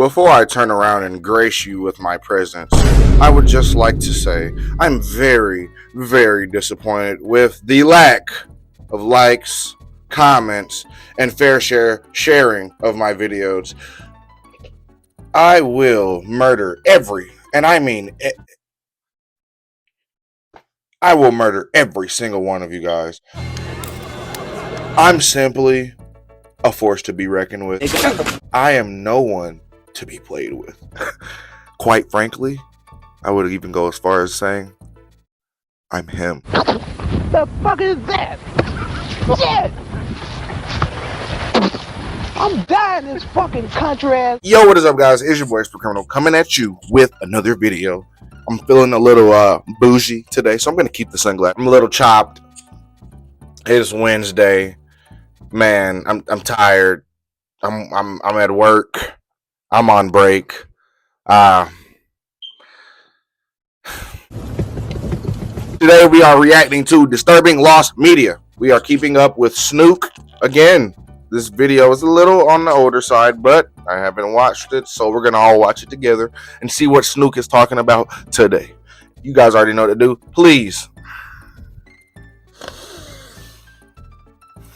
Before I turn around and grace you with my presence, I would just like to say I'm very, very disappointed with the lack of likes, comments, and fair sharing of my videos. I will murder every, and I mean, I will murder every single one of you guys. I'm simply a force to be reckoned with. I am no one to be played with. Quite frankly, I would even go as far as saying, I'm him. The fuck is that? Shit! I'm dying in this fucking country ass. Yo, what is up, guys? It's your boy Super Criminal coming at you with another video. I'm feeling a little bougie today, so I'm gonna keep the sunglasses. I'm a little chopped. It's Wednesday, man. I'm tired. I'm at work. I'm on break. Today we are reacting to disturbing lost media. We are keeping up with Snook again. This video is a little on the older side, but I haven't watched it, so we're gonna all watch it together and see what Snook is talking about today. You guys already know what to do. Please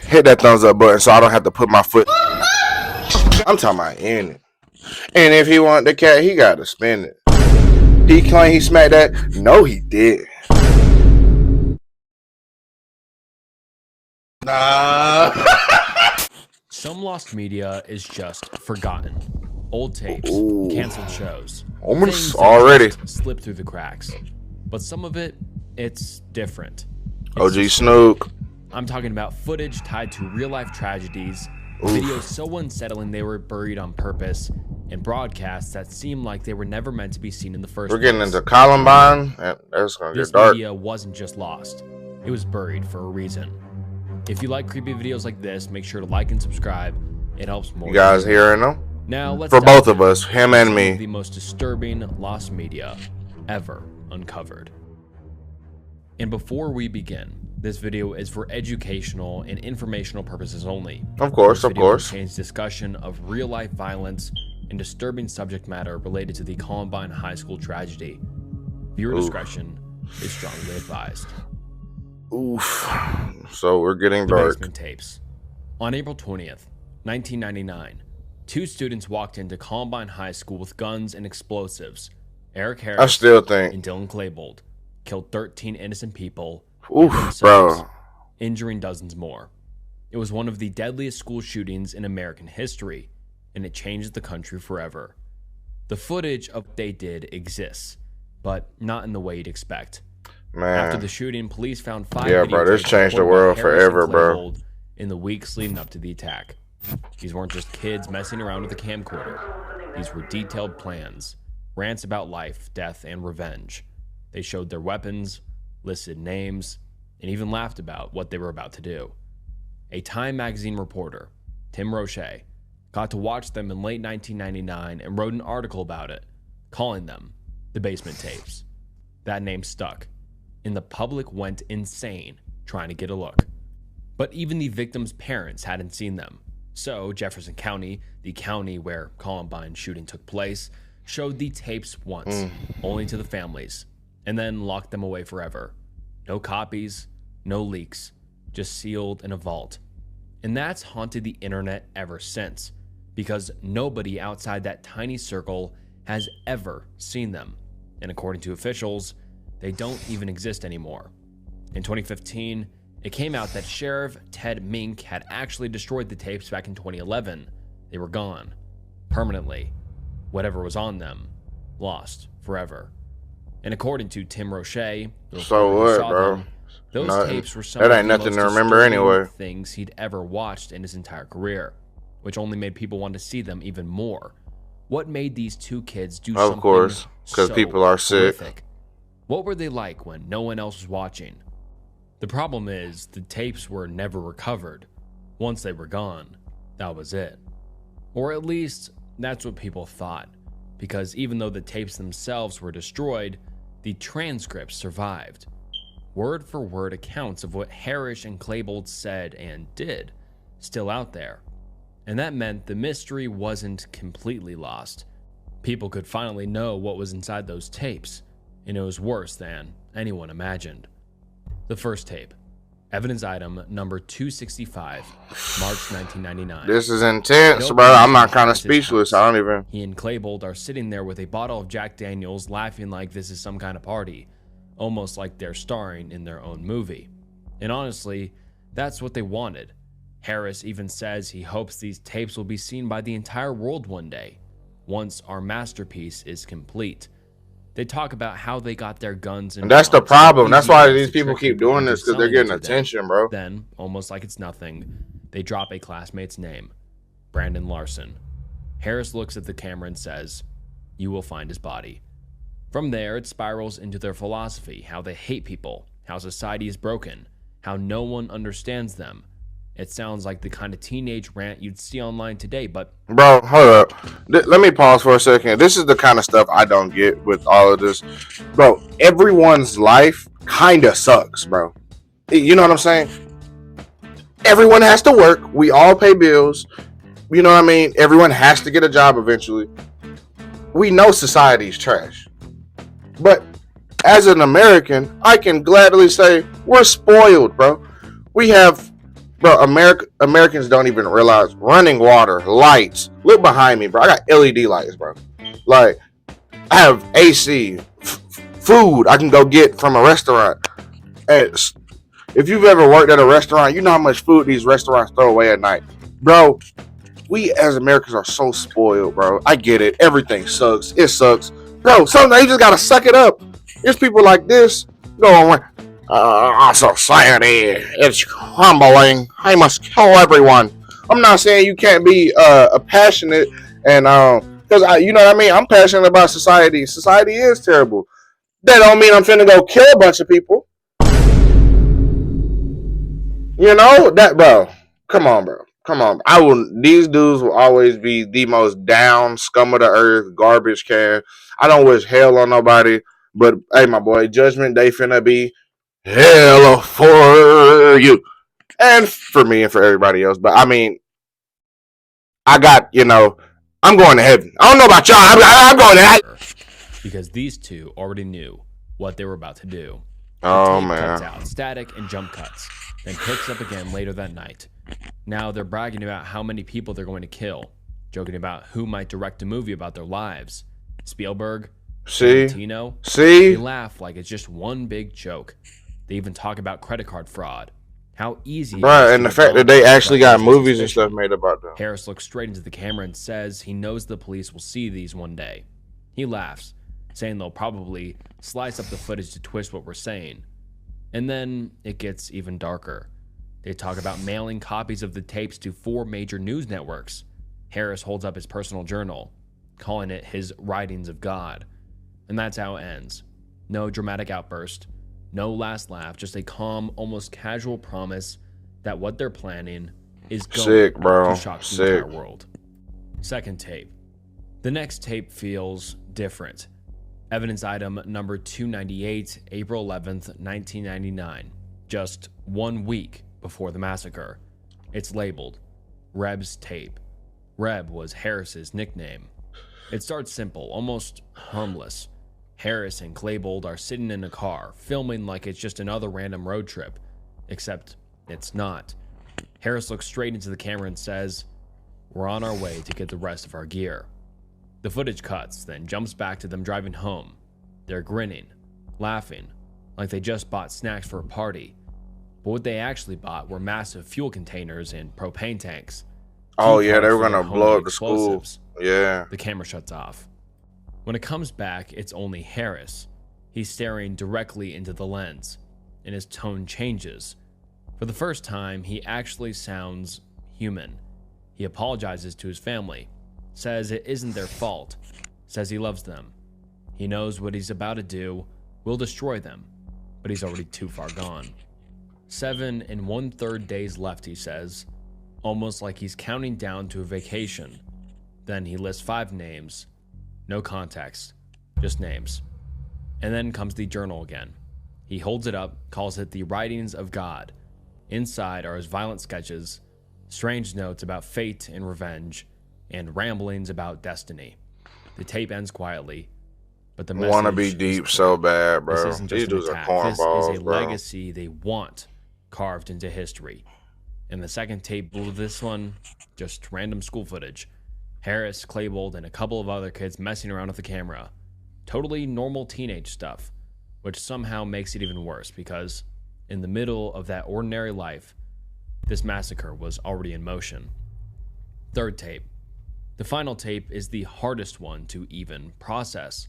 hit that thumbs up button so I don't have to put my foot. I'm talking about in it. And if he want the cat, he gotta spin it. He claimed he smacked that. No, he did. Nah. Some lost media is just forgotten. Old tapes, Ooh. canceled shows, Almost things that already just slip through the cracks. But some of it, it's different. It's OG disturbing. Snook. I'm talking about footage tied to real-life tragedies, Oof. videos so unsettling they were buried on purpose, and broadcasts that seemed like they were never meant to be seen in the first place. We're getting into Columbine, and that's gonna This get dark. media wasn't just lost, it was buried for a reason. If you like creepy videos like this, make sure to like and subscribe. It helps more. You guys hearing them? Now let's For dive both of in us, him and some me. of the most disturbing lost media ever uncovered. And before we begin, this video is for educational and informational purposes only. Of course, This of video course. contains discussion of real-life violence and disturbing subject matter related to the Columbine High School tragedy. Viewer discretion is strongly advised. Oof. So we're getting The dark. basement tapes. On April 20th, 1999, two students walked into Columbine High School with guns and explosives. Eric Harris I still think. and Dylan Klebold killed 13 innocent people, Oof, themselves, bro. injuring dozens more. It was one of the deadliest school shootings in American history, and it changed the country forever. The footage of what they did exists, but not in the way you'd expect. After Man. the shooting, police found 5 Yeah, bro, this videotapes changed the recorded by world Harris and forever, bro. Klebold in the weeks leading up to the attack. These weren't just kids messing around with a camcorder. These were detailed plans, rants about life, death, and revenge. They showed their weapons, listed names, and even laughed about what they were about to do. A Time magazine reporter, Tim Roche, got to watch them in late 1999 and wrote an article about it, calling them the basement tapes. That name stuck, and the public went insane trying to get a look. But even the victims' parents hadn't seen them. So Jefferson County, the county where Columbine shooting took place, showed the tapes once, only to the families, and then locked them away forever. No copies, no leaks, just sealed in a vault. And that's haunted the internet ever since, because nobody outside that tiny circle has ever seen them. And according to officials, they don't even exist anymore. In 2015, it came out that Sheriff Ted Mink had actually destroyed the tapes back in 2011. They were gone, permanently. Whatever was on them, lost forever. And according to Tim Roche, the So reporter who what, saw bro? them, those Nothing. tapes were some That of ain't the nothing most to remember disturbing anyway. things he'd ever watched in his entire career, which only made people want to see them even more. What made these two kids do something Of course, because so people are sick. horrific? What were they like when no one else was watching? The problem is, the tapes were never recovered. Once they were gone, that was it. Or at least, that's what people thought. Because even though the tapes themselves were destroyed, the transcripts survived. Word for word accounts of what Harris and Klebold said and did, still out there. And that meant the mystery wasn't completely lost. People could finally know what was inside those tapes, and it was worse than anyone imagined. The first tape, evidence item number 265, March 1999. This is intense, bro. I'm not kind of speechless. I don't even. He and Claybold are sitting there with a bottle of Jack Daniels, laughing like this is some kind of party, almost like they're starring in their own movie. And honestly, that's what they wanted. Harris even says he hopes these tapes will be seen by the entire world one day, once our masterpiece is complete. They talk about how they got their guns and that's the problem. That's why these people keep doing this, because they're getting attention, bro. Then, almost like it's nothing, they drop a classmate's name, Brandon Larson. Harris looks at the camera and says, "You will find his body." From there, it spirals into their philosophy, how they hate people, how society is broken, how no one understands them. It sounds like the kind of teenage rant you'd see online today, but... Bro, hold up. Let me pause for a second. This is the kind of stuff I don't get with all of this. Bro, everyone's life kind of sucks, bro. You know what I'm saying? Everyone has to work. We all pay bills. You know what I mean? Everyone has to get a job eventually. We know society's trash. But as an American, I can gladly say we're spoiled, bro. We have... Bro, Americans don't even realize running water, lights. Look behind me, bro. I got LED lights, bro. Like, I have AC, food I can go get from a restaurant. And if you've ever worked at a restaurant, you know how much food these restaurants throw away at night. Bro, we as Americans are so spoiled, bro. I get it. Everything sucks. It sucks. Bro, sometimes you just gotta suck it up. There's people like this going on. Our society is crumbling. I must kill everyone. I'm not saying you can't be passionate and because you know what I mean. I'm passionate about society. Society is terrible. That don't mean I'm finna go kill a bunch of people. You know that, bro. Come on, bro. Come on. These dudes will always be the most down, scum of the earth, garbage can. I don't wish hell on nobody, but hey, my boy, Judgment Day finna be hell for you and for me and for everybody else. But I mean, I got, I'm going to heaven. I don't know about y'all. I'm going to heaven. Because these two already knew what they were about to do. Oh, tape man. Cuts out static and jump cuts, then picks up again later that night. Now they're bragging about how many people they're going to kill, joking about who might direct a movie about their lives. Spielberg, Tarantino. See? They laugh like it's just one big joke. They even talk about credit card fraud. How easy. Right, and the fact that they actually got movies and stuff made about them. Harris looks straight into the camera and says he knows the police will see these one day. He laughs, saying they'll probably slice up the footage to twist what we're saying. And then it gets even darker. They talk about mailing copies of the tapes to 4 major news networks. Harris holds up his personal journal, calling it his writings of God. And that's how it ends. No dramatic outburst. No last laugh, just a calm, almost casual promise that what they're planning is going to shock the entire world. Second tape. The next tape feels different. Evidence item number 298, April 11th, 1999. Just 1 week before the massacre. It's labeled Reb's tape. Reb was Harris's nickname. It starts simple, almost harmless. Harris and Claybold are sitting in a car, filming like it's just another random road trip. Except it's not. Harris looks straight into the camera and says, "We're on our way to get the rest of our gear." The footage cuts, then jumps back to them driving home. They're grinning, laughing, like they just bought snacks for a party. But what they actually bought were massive fuel containers and propane tanks. Oh yeah, they were gonna blow up the school. Yeah. The camera shuts off. When it comes back, it's only Harris. He's staring directly into the lens, and his tone changes. For the first time, he actually sounds human. He apologizes to his family, says it isn't their fault, says he loves them. He knows what he's about to do will destroy them, but he's already too far gone. 7 1/3 days left, he says, almost like he's counting down to a vacation. Then he lists 5 names. No context, just names. And then comes the journal again. He holds it up, calls it the writings of God. Inside are his violent sketches, strange notes about fate and revenge, and ramblings about destiny. The tape ends quietly, but the Want to message be is deep clear. so bad, This bro. isn't These just an dudes are attack. This is a cornballs, bro. legacy they want carved into history. And the second tape of this one, just random school footage. Harris, Claybold, and a couple of other kids messing around with the camera. Totally normal teenage stuff, which somehow makes it even worse because in the middle of that ordinary life, this massacre was already in motion. Third tape. The final tape is the hardest one to even process.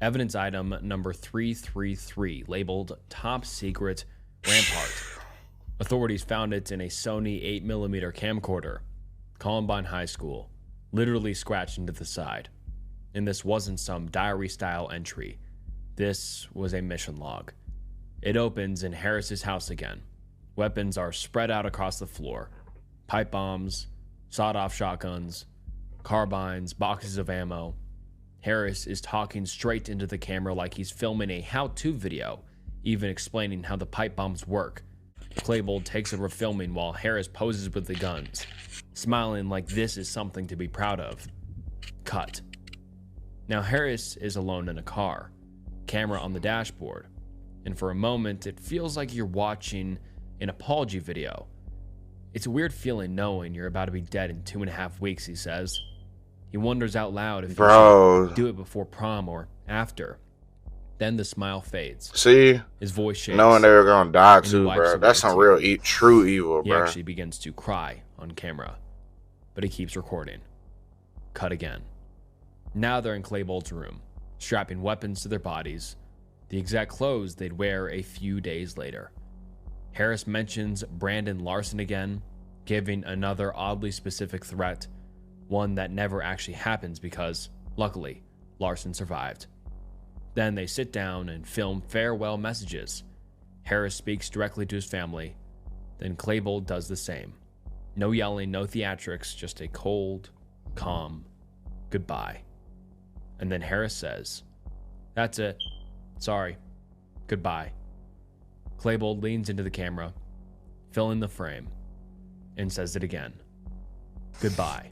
Evidence item number 333, labeled Top Secret Rampart. Authorities found it in a Sony 8mm camcorder, Columbine High School, literally scratched into the side. And this wasn't some diary-style entry. This was a mission log. It opens in Harris's house again. Weapons are spread out across the floor. Pipe bombs, sawed-off shotguns, carbines, boxes of ammo. Harris is talking straight into the camera like he's filming a how-to video, even explaining how the pipe bombs work. Claybold takes over filming while Harris poses with the guns, smiling like this is something to be proud of. Cut. Now Harris is alone in a car, camera on the dashboard, and for a moment it feels like you're watching an apology video. It's a weird feeling knowing you're about to be dead in 2.5 weeks, he says. He wonders out loud if he should do it before prom or after. Then the smile fades. See? His voice shakes. Knowing they were going to die too, bro. That's some real true evil, He bro. actually begins to cry on camera, but he keeps recording. Cut again. Now they're in Claybold's room, strapping weapons to their bodies, the exact clothes they'd wear a few days later. Harris mentions Brandon Larson again, giving another oddly specific threat, one that never actually happens because, luckily, Larson survived. Then they sit down and film farewell messages. Harris speaks directly to his family, then Claybold does the same. No yelling, no theatrics, just a cold, calm goodbye. And then Harris says, "That's it. Sorry. Goodbye." Claybold leans into the camera, filling the frame, and says it again. Goodbye.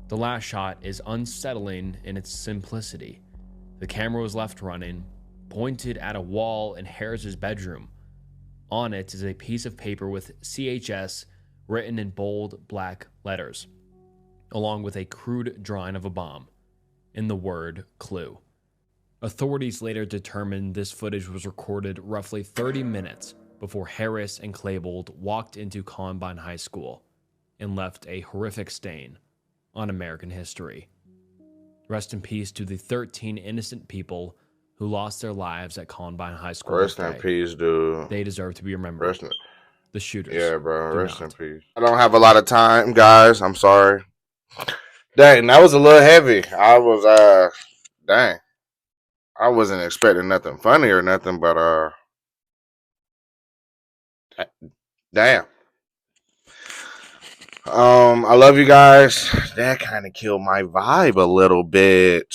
The last shot is unsettling in its simplicity. The camera was left running, pointed at a wall in Harris's bedroom. On it is a piece of paper with CHS written in bold black letters, along with a crude drawing of a bomb, in the word clue. Authorities later determined this footage was recorded roughly 30 minutes before Harris and Claybold walked into Columbine High School and left a horrific stain on American history. Rest in peace to the 13 innocent people who lost their lives at Columbine High School. Rest in peace, dude. They deserve to be remembered. The shooters. Yeah, bro. Rest in peace. I don't have a lot of time, guys. I'm sorry. Dang, that was a little heavy. Dang. I wasn't expecting nothing funny or nothing, but damn. I love you guys. That kind of killed my vibe a little bit.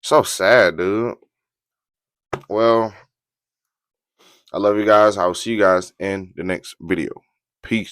So sad, dude. Well, I love you guys. I will see you guys in the next video. Peace.